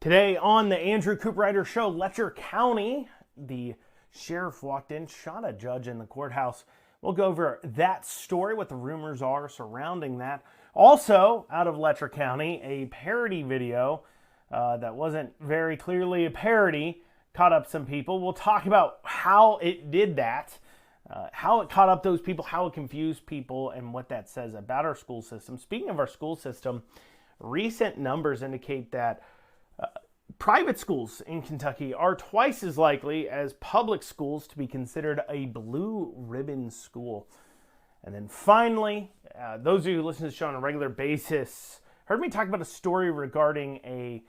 Today on the Andrew Cooperrider Show, Letcher County, the sheriff walked in, shot a judge in the courthouse. We'll go over that story, what the rumors are surrounding that. Also, out of Letcher County, a parody video that wasn't very clearly a parody caught up some people. We'll talk about how it did that, how it caught up those people, how it confused people, and what that says about our school system. Speaking of our school system, recent numbers indicate that private schools in Kentucky are twice as likely as public schools to be considered a blue ribbon school. And then finally, those of you who listen to the show on a regular basis heard me talk about a story regarding a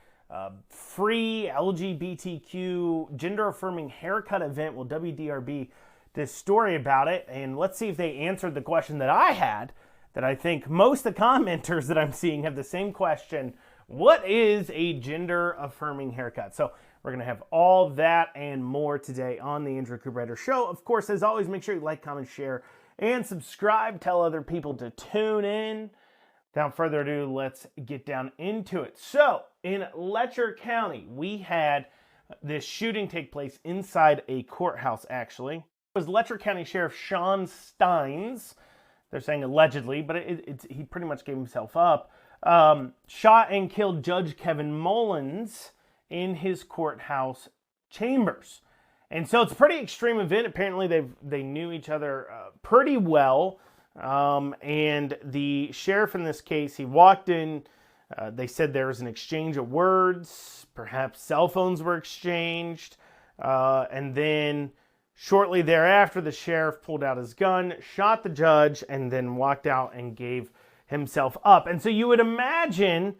free LGBTQ gender-affirming haircut event. Well, WDRB did a story about it, and let's see if they answered the question that I had, that I think most of the commenters that I'm seeing have the same question. What is a gender-affirming haircut? So we're going to have all that and more today on the Andrew Cooperrider Show. Of course, as always, make sure you like, comment, share, and subscribe. Tell other people to tune in. Without further ado, let's get down into it. So, in Letcher County, we had this shooting take place inside a courthouse, actually. It was Letcher County Sheriff Sean Steins. They're saying allegedly, but he pretty much gave himself up. Shot and killed Judge Kevin Mullins in his courthouse chambers. And so it's a pretty extreme event. Apparently they knew each other pretty well. And the sheriff in this case, he walked in. They said there was an exchange of words. Perhaps cell phones were exchanged. And then shortly thereafter, the sheriff pulled out his gun, shot the judge, and then walked out and gave himself up. And so you would imagine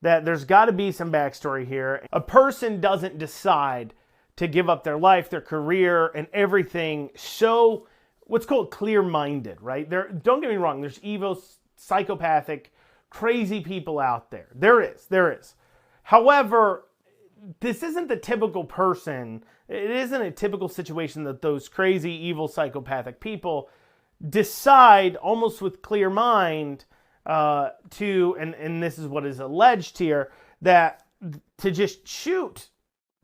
that there's got to be some backstory here. A person doesn't decide to give up their life, their career, and everything so what's called clear-minded, right? Don't get me wrong, there's evil, psychopathic, crazy people out there. There is. However, this isn't the typical person. It isn't a typical situation that those crazy, evil, psychopathic people decide almost with clear mind and this is what is alleged here, that to just shoot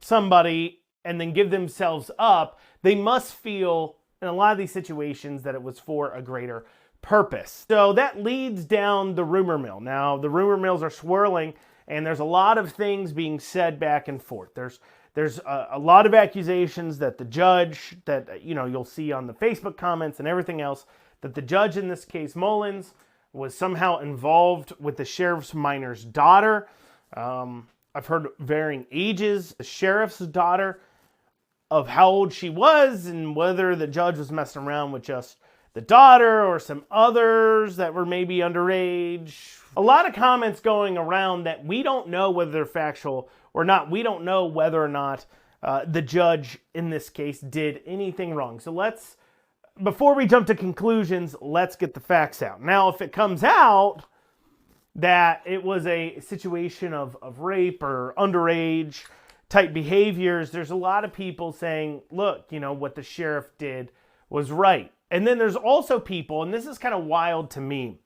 somebody and then give themselves up. They must feel in a lot of these situations that it was for a greater purpose. So that leads down the rumor mill. Now, the rumor mills are swirling, and there's a lot of things being said back and forth. There's a lot of accusations that the judge, that you'll see on the Facebook comments and everything else, that the judge in this case, Mullins, was somehow involved with the sheriff's minor's daughter. I've heard varying ages. The sheriff's daughter, of how old she was, and whether the judge was messing around with just the daughter or some others that were maybe underage. A lot of comments going around that we don't know whether they're factual or not. We don't know whether or not the judge in this case did anything wrong. So before we jump to conclusions, let's get the facts out. Now, if it comes out that it was a situation of rape or underage type behaviors, there's a lot of people saying, look, what the sheriff did was right. And then there's also people, and this is kind of wild to me.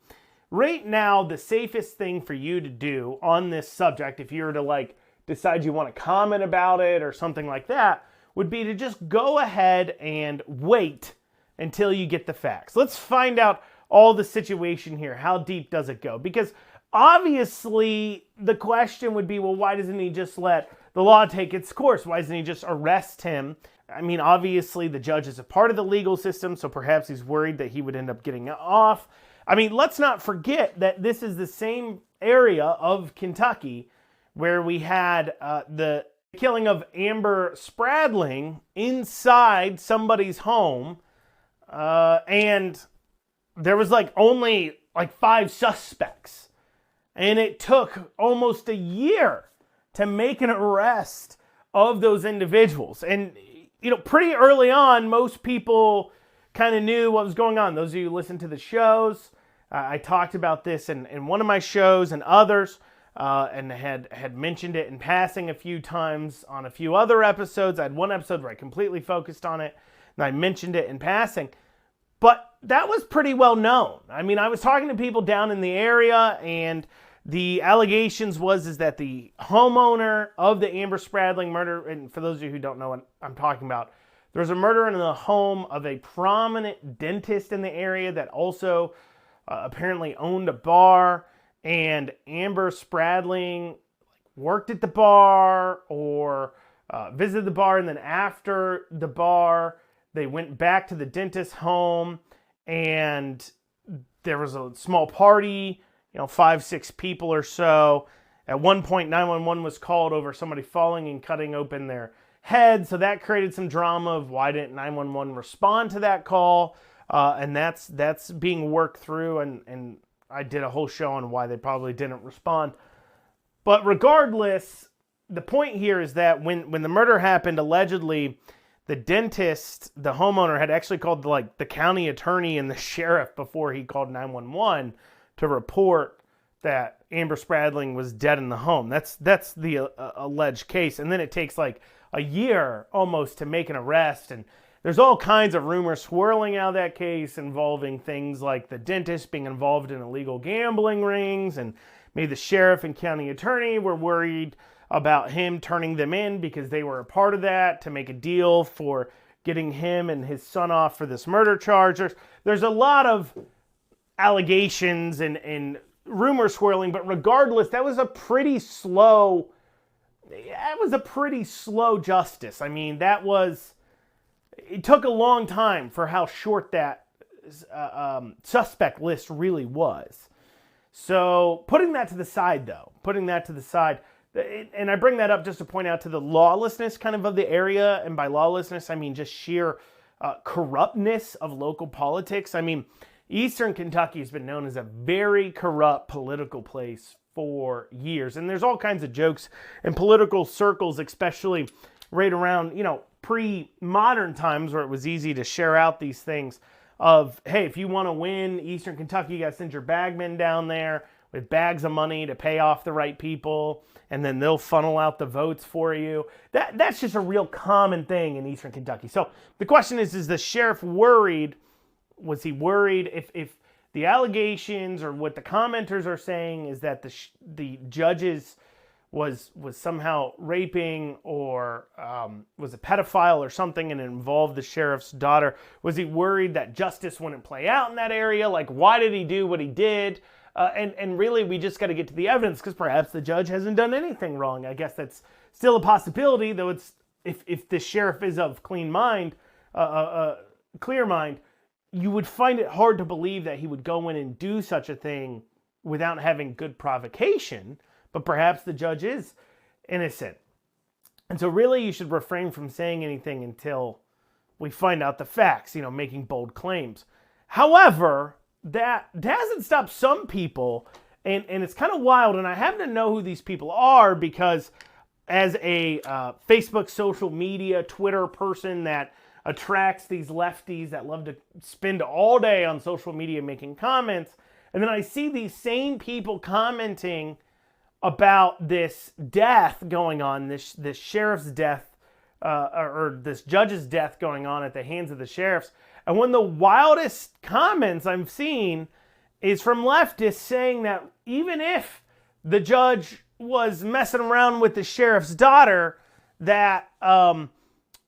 Right now, the safest thing for you to do on this subject, if you were to decide you want to comment about it or something like that, would be to just go ahead and wait until you get the facts. Let's find out all the situation here. How deep does it go? Because obviously the question would be, well, why doesn't he just let the law take its course? Why doesn't he just arrest him? I mean, obviously the judge is a part of the legal system, so perhaps he's worried that he would end up getting off. I mean, let's not forget that this is the same area of Kentucky where we had the killing of Amber Spradling inside somebody's home. And there was only 5 suspects. And it took almost a year to make an arrest of those individuals. And, pretty early on, most people kind of knew what was going on. Those of you who listen to the shows, I talked about this in one of my shows and others, and had mentioned it in passing a few times on a few other episodes. I had one episode where I completely focused on it, and I mentioned it in passing. But that was pretty well known. I mean, I was talking to people down in the area, and The allegations is that the homeowner of the Amber Spradling murder, and for those of you who don't know what I'm talking about, there's a murder in the home of a prominent dentist in the area that also apparently owned a bar, and Amber Spradling worked at the bar or visited the bar, and then after the bar, they went back to the dentist's home, and there was a small party, 5-6 people or so. At one point, 911 was called over somebody falling and cutting open their head, so that created some drama of why didn't 911 respond to that call, and that's being worked through, and I did a whole show on why they probably didn't respond. But regardless, the point here is that when the murder happened, allegedly, the dentist, the homeowner, had actually called the county attorney and the sheriff before he called 911 to report that Amber Spradling was dead in the home. That's the alleged case. And then it takes a year almost to make an arrest. And there's all kinds of rumors swirling out of that case involving things like the dentist being involved in illegal gambling rings, and maybe the sheriff and county attorney were worried about him turning them in because they were a part of that to make a deal for getting him and his son off for this murder charge. There's a lot of allegations and rumors swirling, but regardless, that was a pretty slow justice. I mean, it took a long time for how short that suspect list really was. So putting that to the side, and I bring that up just to point out to the lawlessness of the area, and by lawlessness, I mean just sheer corruptness of local politics. I mean, Eastern Kentucky has been known as a very corrupt political place for years, and there's all kinds of jokes in political circles, especially right around, pre-modern times where it was easy to share out these things of, hey, if you want to win Eastern Kentucky, you got to send your bagmen down there with bags of money to pay off the right people, and then they'll funnel out the votes for you. That's just a real common thing in Eastern Kentucky. So the question is the sheriff worried? Was he worried if the allegations or what the commenters are saying is that the judges was somehow raping or was a pedophile or something and it involved the sheriff's daughter? Was he worried that justice wouldn't play out in that area? Why did he do what he did? And really, we just got to get to the evidence, because perhaps the judge hasn't done anything wrong. I guess that's still a possibility, though. It's if the sheriff is of clear mind, you would find it hard to believe that he would go in and do such a thing without having good provocation. But perhaps the judge is innocent, and so really, you should refrain from saying anything until we find out the facts. Making bold claims. However, that hasn't stopped some people, and it's kind of wild, and I happen to know who these people are because as a Facebook, social media, Twitter person that attracts these lefties that love to spend all day on social media making comments, and then I see these same people commenting about this death going on, this sheriff's death, or this judge's death going on at the hands of the sheriffs. And one of the wildest comments I've seen is from leftists saying that even if the judge was messing around with the sheriff's daughter, that,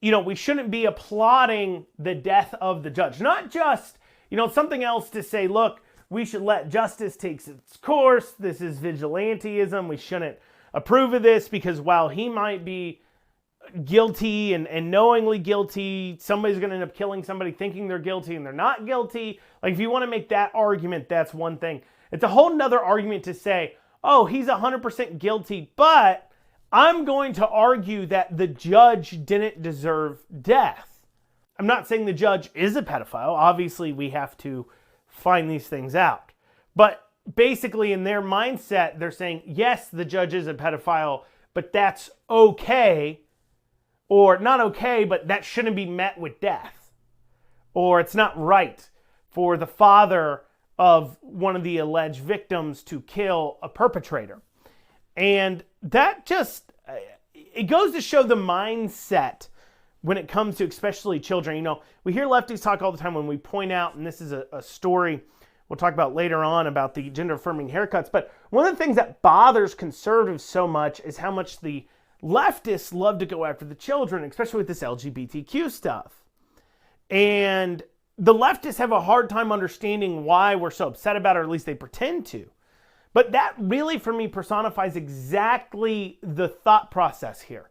we shouldn't be applauding the death of the judge. Not just, something else to say, look, we should let justice take its course. This is vigilantism. We shouldn't approve of this because while he might be guilty and knowingly guilty, somebody's going to end up killing somebody thinking they're guilty and they're not guilty. If you want to make that argument, that's one thing. It's a whole nother argument to say, oh, he's 100% guilty, but I'm going to argue that the judge didn't deserve death. I'm not saying the judge is a pedophile. Obviously, we have to find these things out. But basically, in their mindset, they're saying, yes, the judge is a pedophile, but that's okay. Or not okay, but that shouldn't be met with death. Or it's not right for the father of one of the alleged victims to kill a perpetrator. And that just, it goes to show the mindset when it comes to especially children. We hear lefties talk all the time when we point out, and this is a story we'll talk about later on about the gender-affirming haircuts. But one of the things that bothers conservatives so much is how much the leftists love to go after the children, especially with this LGBTQ stuff. And the leftists have a hard time understanding why we're so upset about it, or at least they pretend to. But that really, for me, personifies exactly the thought process here,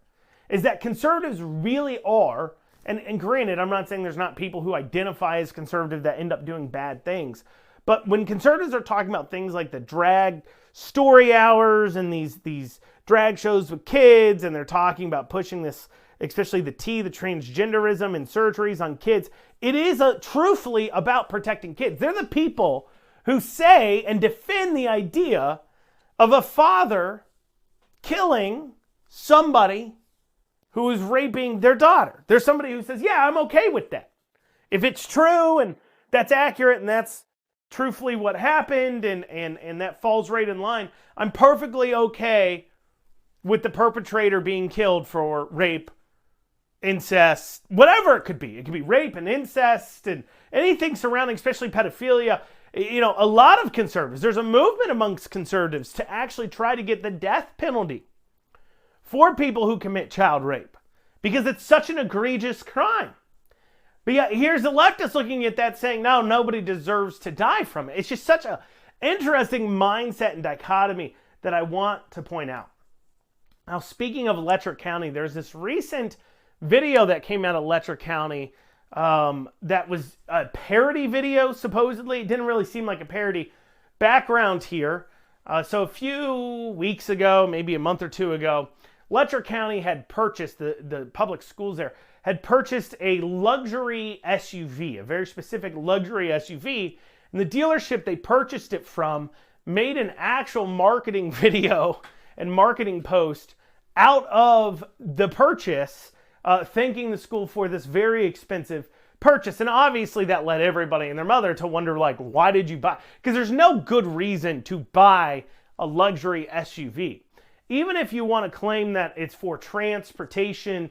is that conservatives really are, and granted, I'm not saying there's not people who identify as conservative that end up doing bad things, but when conservatives are talking about things like the drag story hours and these drag shows with kids, and they're talking about pushing this, especially the transgenderism and surgeries on kids, it is truthfully about protecting kids. They're the people who say and defend the idea of a father killing somebody who is raping their daughter. There's somebody who says, yeah, I'm okay with that. If it's true and that's accurate and that's truthfully what happened and that falls right in line, I'm perfectly okay with the perpetrator being killed for rape, incest, whatever it could be. It could be rape and incest and anything surrounding, especially pedophilia. You know, a lot of conservatives, there's a movement amongst conservatives to actually try to get the death penalty for people who commit child rape because it's such an egregious crime. But yet, here's the leftists looking at that saying, no, nobody deserves to die from it. It's just such an interesting mindset and dichotomy that I want to point out. Now, speaking of Letcher County, there's this recent video that came out of Letcher County that was a parody video, supposedly. It didn't really seem like a parody. Background here. So a few weeks ago, maybe a month or two ago, Letcher County had purchased, the public schools there, had purchased a luxury SUV, a very specific luxury SUV. And the dealership they purchased it from made an actual marketing video and marketing post out of the purchase, thanking the school for this very expensive purchase. And obviously that led everybody and their mother to wonder, like, why did you buy? Because there's no good reason to buy a luxury SUV. Even if you want to claim that it's for transportation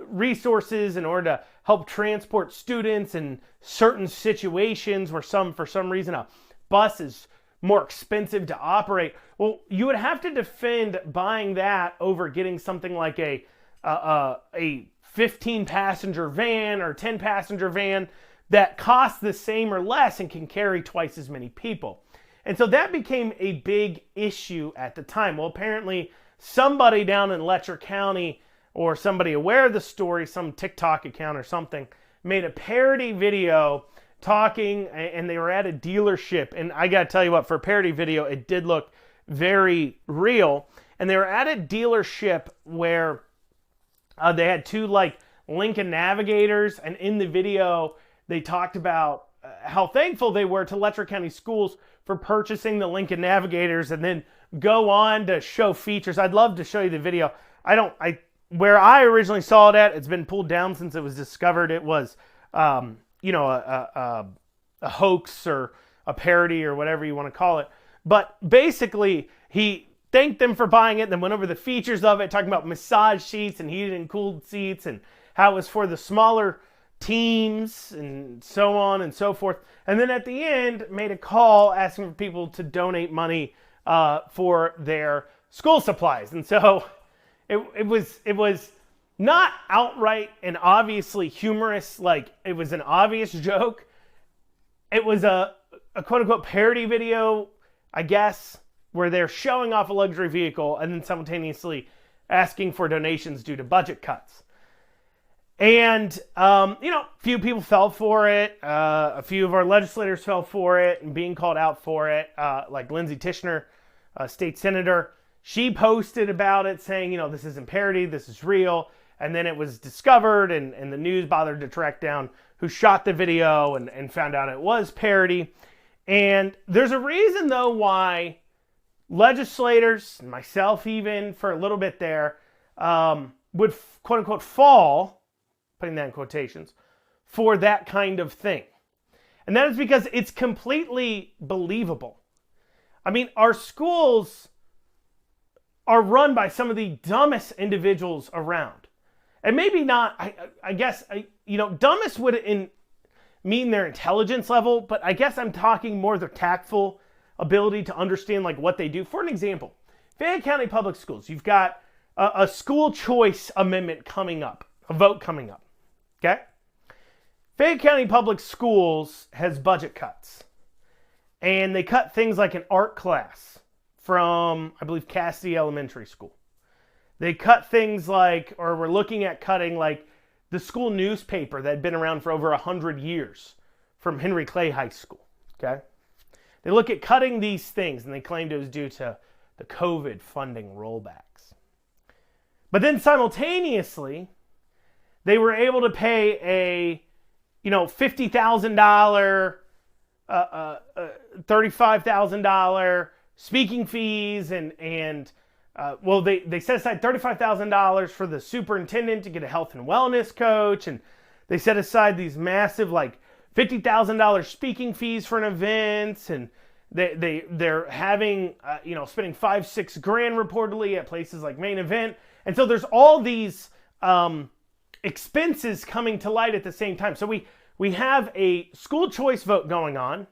resources in order to help transport students in certain situations where for some reason a bus is more expensive to operate, well, you would have to defend buying that over getting something like a 15-passenger van or 10-passenger van that costs the same or less and can carry twice as many people. And so that became a big issue at the time. Well, apparently somebody down in Letcher County, or somebody aware of the story, some TikTok account or something, made a parody video talking, and they were at a dealership. And I got to tell you what, for a parody video, it did look very real. And they were at a dealership where they had two Lincoln Navigators, and in the video they talked about how thankful they were to Letcher County Schools for purchasing the Lincoln Navigators, and then go on to show features. I'd love to show you the video. Where I originally saw it at, it's been pulled down since it was discovered. It was a hoax or a parody or whatever you want to call it. But basically, he thanked them for buying it, then went over the features of it, talking about massage seats and heated and cooled seats and how it was for the smaller teams and so on and so forth. And then at the end, made a call asking for people to donate money for their school supplies. And so it was not outright and obviously humorous, like it was an obvious joke. It was a quote-unquote parody video, I guess, where they're showing off a luxury vehicle and then simultaneously asking for donations due to budget cuts. And, few people fell for it. A few of our legislators fell for it and being called out for it, like Lindsey Tishner, state senator. She posted about it saying, this isn't parody, this is real. And then it was discovered and the news bothered to track down who shot the video and found out it was parody. And there's a reason, though, why legislators, myself even, for a little bit there, would quote-unquote fall, putting that in quotations, for that kind of thing. And that is because it's completely believable. I mean, our schools are run by some of the dumbest individuals around. And maybe not, I guess, dumbest would mean their intelligence level, but I guess I'm talking more their tactful ability to understand like what they do. For an example, Fayette County Public Schools, you've got a school choice amendment coming up, a vote coming up, okay? Fayette County Public Schools has budget cuts, and they cut things like an art class from, I believe, Cassidy Elementary School. They cut things like, or we're looking at cutting like the school newspaper that had been around for over 100 years from Henry Clay High School, okay? They look at cutting these things, and they claimed it was due to the COVID funding rollbacks. But then simultaneously, they were able to pay a, $50,000, $35,000 speaking fees, and they set aside $35,000 for the superintendent to get a health and wellness coach, and they set aside these massive like $50,000 speaking fees for an event, and they're having spending $5-6 grand reportedly at places like Main Event, and so there's all these expenses coming to light at the same time. So we have a school choice vote going on,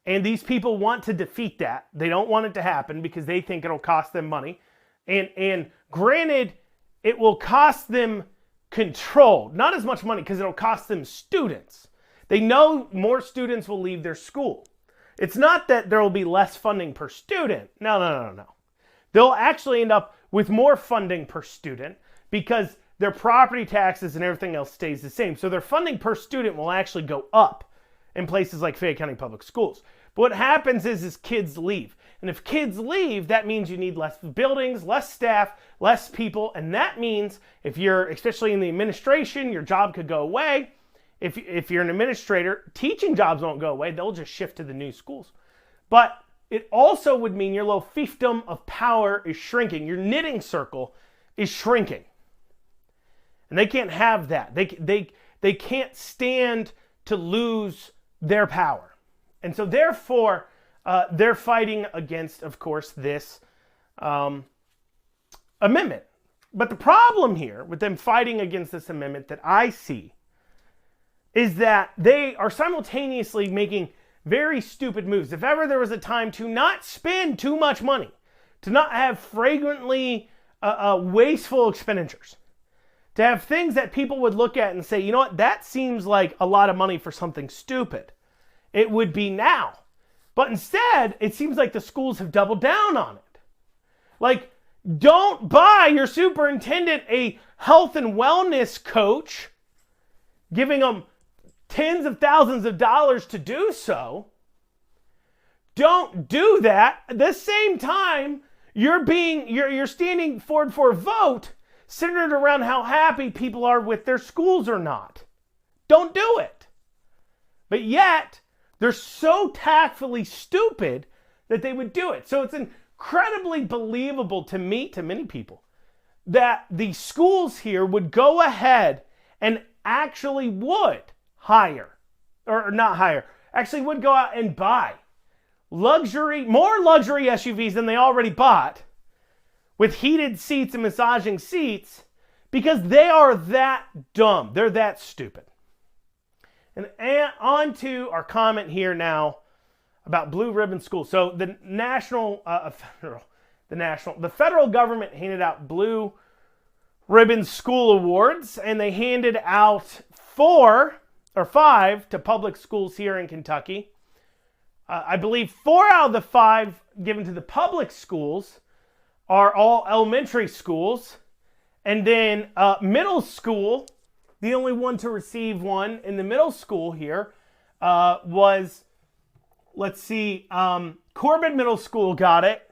and these people want to defeat that. They don't want it to happen because they think it'll cost them money. And granted, it will cost them control, not as much money because it'll cost them students. They know more students will leave their school. It's not that there will be less funding per student. No. They'll actually end up with more funding per student because their property taxes and everything else stays the same. So their funding per student will actually go up in places like Fayette County Public Schools. But what happens is kids leave. And if kids leave, that means you need less buildings, less staff, less people. And that means if you're, especially in the administration, your job could go away. If you're an administrator, teaching jobs won't go away. They'll just shift to the new schools. But it also would mean your little fiefdom of power is shrinking. Your knitting circle is shrinking. And they can't have that. They can't stand to lose their power. And so therefore, they're fighting against, of course, this amendment. But the problem here with them fighting against this amendment that I see is that they are simultaneously making very stupid moves. If ever there was a time to not spend too much money, to not have fragrantly wasteful expenditures, to have things that people would look at and say, you know what, that seems like a lot of money for something stupid, it would be now. But instead, it seems like the schools have doubled down on it. Like, don't buy your superintendent a health and wellness coach, giving them tens of thousands of dollars to do so. Don't do that. At the same time, you're standing forward for a vote centered around how happy people are with their schools or not. Don't do it. But yet, they're so tactfully stupid that they would do it. So it's incredibly believable to me, to many people, that the schools here would go ahead and actually would actually would go out and buy more luxury SUVs than they already bought, with heated seats and massaging seats, because they are that dumb. They're that stupid. And on to our comment here now about blue ribbon schools. So the federal government handed out blue ribbon school awards, and they handed out 5 to public schools here in Kentucky. I believe 4 out of the 5 given to the public schools are all elementary schools. And then middle school, the only one to receive one in the middle school here was, Corbin Middle School got it.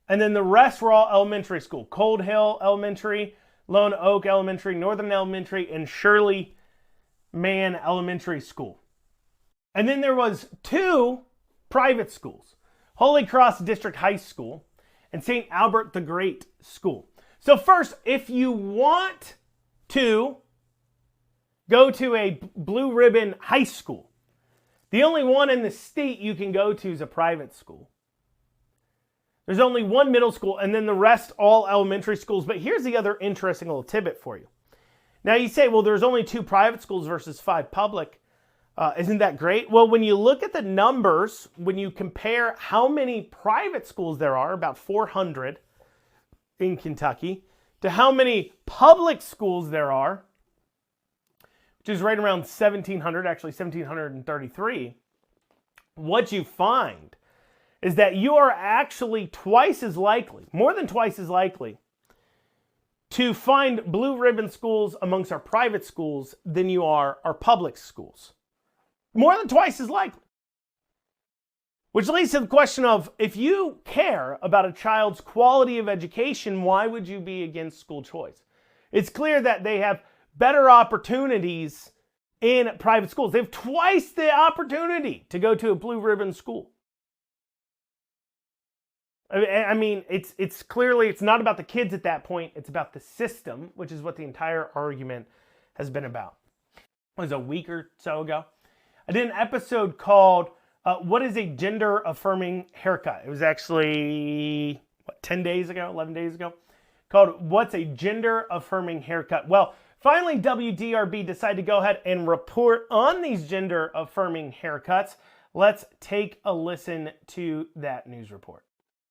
And then the rest were all elementary school. Cold Hill Elementary, Lone Oak Elementary, Northern Elementary, and Shirley Mann Elementary School. And then there was 2 private schools, Holy Cross District High School and St. Albert the Great School. So first, if you want to go to a blue ribbon high school, the only one in the state you can go to is a private school. There's only one middle school, and then the rest all elementary schools. But here's the other interesting little tidbit for you. Now you say, well, there's only 2 private schools versus 5 public. Isn't that great? Well, when you look at the numbers, when you compare how many private schools there are, about 400 in Kentucky, to how many public schools there are, which is right around 1,700, actually 1,733, what you find is that you are actually twice as likely, more than twice as likely, to find blue ribbon schools amongst our private schools than you are our public schools. More than twice as likely. Which leads to the question of, if you care about a child's quality of education, why would you be against school choice? It's clear that they have better opportunities in private schools. They have twice the opportunity to go to a blue ribbon school. I mean, it's clearly, it's not about the kids at that point. It's about the system, which is what the entire argument has been about. It was a week or so ago. I did an episode called, What is a Gender Affirming Haircut? It was actually, 10 days ago, 11 days ago, called What's a Gender Affirming Haircut? Well, finally, WDRB decided to go ahead and report on these gender affirming haircuts. Let's take a listen to that news report.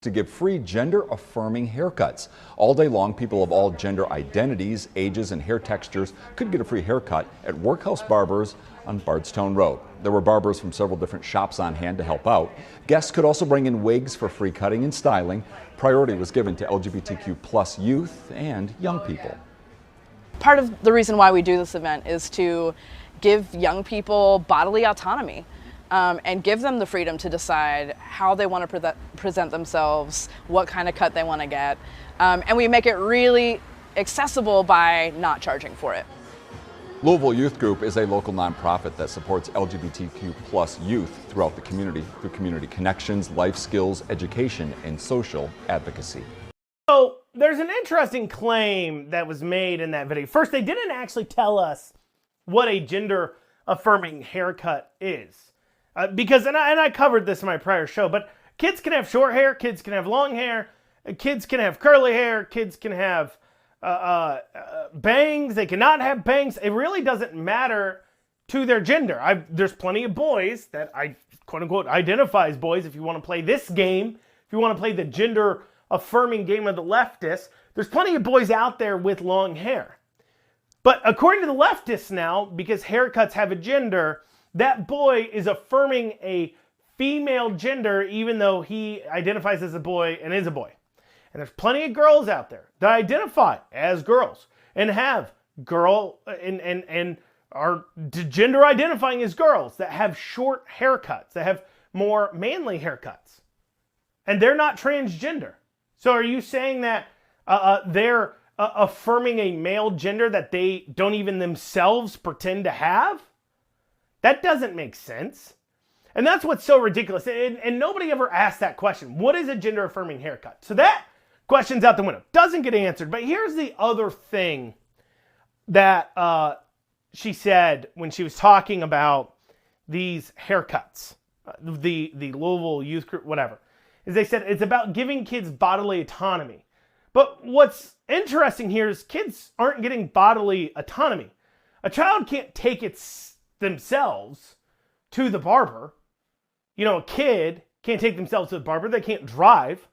To give free gender-affirming haircuts. All day long, people of all gender identities, ages, and hair textures could get a free haircut at Workhouse Barbers on Bardstown Road. There were barbers from several different shops on hand to help out. Guests could also bring in wigs for free cutting and styling. Priority was given to LGBTQ+ youth and young people. Part of the reason why we do this event is to give young people bodily autonomy. And give them the freedom to decide how they want to present themselves, what kind of cut they want to get. And we make it really accessible by not charging for it. Louisville Youth Group is a local nonprofit that supports LGBTQ+ youth throughout the community through community connections, life skills, education, and social advocacy. So there's an interesting claim that was made in that video. First, they didn't actually tell us what a gender affirming haircut is. Because, and I covered this in my prior show, but kids can have short hair, kids can have long hair, kids can have curly hair, kids can have bangs, they cannot have bangs. It really doesn't matter to their gender. There's plenty of boys that I quote unquote identify as boys. If you want to play this game, if you want to play the gender affirming game of the leftists, there's plenty of boys out there with long hair. But according to the leftists now, because haircuts have a gender, that boy is affirming a female gender even though he identifies as a boy and is a boy. And there's plenty of girls out there that identify as girls and have girl and are gender identifying as girls that have short haircuts, that have more manly haircuts. And they're not transgender. So are you saying that they're affirming a male gender that they don't even themselves pretend to have? That doesn't make sense. And that's what's so ridiculous. And nobody ever asked that question. What is a gender-affirming haircut? So that question's out the window. Doesn't get answered. But here's the other thing that she said when she was talking about these haircuts. The Louisville Youth Group, whatever. Is they said it's about giving kids bodily autonomy. But what's interesting here is kids aren't getting bodily autonomy. A child can't take themselves to the barber. You know, a kid can't take themselves to the barber. They can't drive.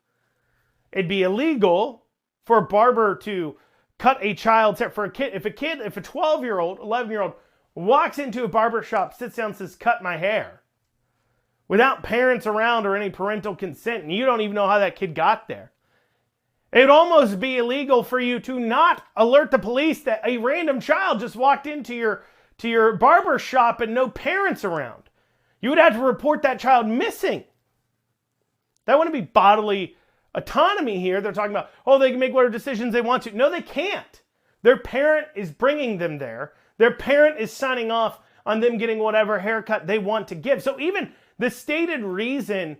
It'd be illegal for a barber to cut a child's hair. For a kid, if a 12-year-old, 11-year-old walks into a barber shop, sits down and says, "Cut my hair," without parents around or any parental consent, and you don't even know how that kid got there, it'd almost be illegal for you to not alert the police that a random child just walked into your barber shop and no parents around. You would have to report that child missing. That wouldn't be bodily autonomy here. They're talking about, oh, they can make whatever decisions they want to. No, they can't. Their parent is bringing them there. Their parent is signing off on them getting whatever haircut they want to give. So even the stated reason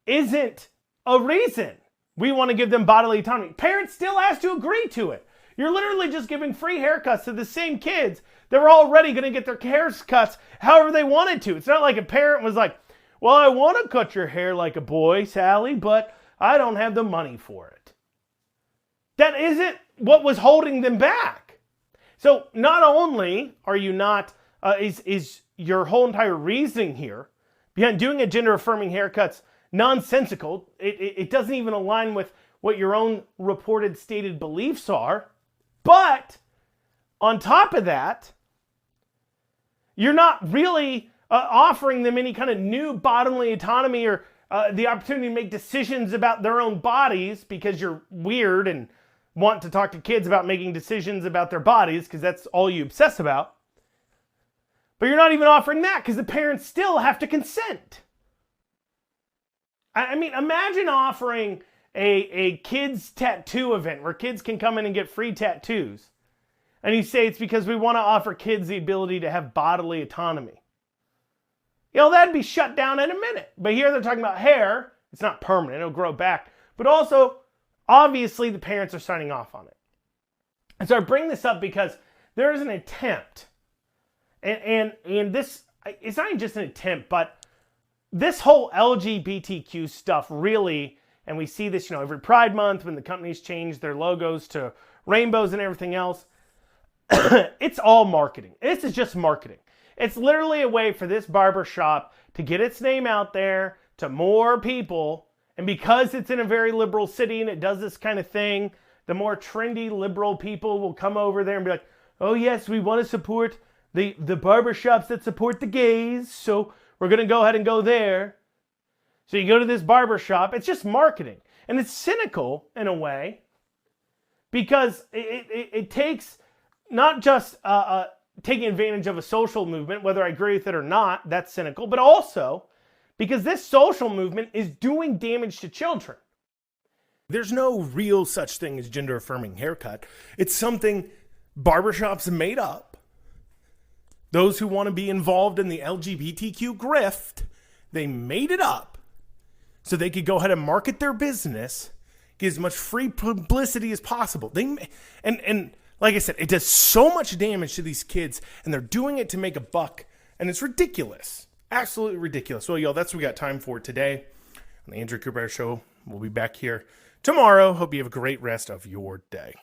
isn't a reason. We want to give them bodily autonomy. Parents still has to agree to it. You're literally just giving free haircuts to the same kids that were already going to get their haircuts however they wanted to. It's not like a parent was like, well, I want to cut your hair like a boy, Sally, but I don't have the money for it. That isn't what was holding them back. So not only are you not is your whole entire reasoning here behind doing a gender-affirming haircut's nonsensical. It doesn't even align with what your own reported stated beliefs are. But on top of that, you're not really offering them any kind of new bodily autonomy or the opportunity to make decisions about their own bodies, because you're weird and want to talk to kids about making decisions about their bodies because that's all you obsess about. But you're not even offering that because the parents still have to consent. I mean, imagine offering a kids tattoo event where kids can come in and get free tattoos. And you say it's because we want to offer kids the ability to have bodily autonomy. You know, that'd be shut down in a minute. But here they're talking about hair. It's not permanent. It'll grow back. But also, obviously, the parents are signing off on it. And so I bring this up because there is an attempt. And this, it's not even just an attempt, but this whole LGBTQ stuff really, and we see this, every Pride Month when the companies change their logos to rainbows and everything else. It's all marketing. This is just marketing. It's literally a way for this barber shop to get its name out there to more people. And because it's in a very liberal city and it does this kind of thing, the more trendy liberal people will come over there and be like, oh yes, we want to support the barber shops that support the gays, so we're going to go ahead and go there. So you go to this barber shop. It's just marketing. And it's cynical in a way because it takes not just taking advantage of a social movement, whether I agree with it or not, that's cynical, but also because this social movement is doing damage to children. There's no real such thing as gender-affirming haircut. It's something barbershops have made up. Those who want to be involved in the LGBTQ grift, they made it up so they could go ahead and market their business, get as much free publicity as possible. And like I said, it does so much damage to these kids, and they're doing it to make a buck, and it's ridiculous. Absolutely ridiculous. Well, y'all, that's what we got time for today on the Andrew Cooperrider Show. We'll be back here tomorrow. Hope you have a great rest of your day.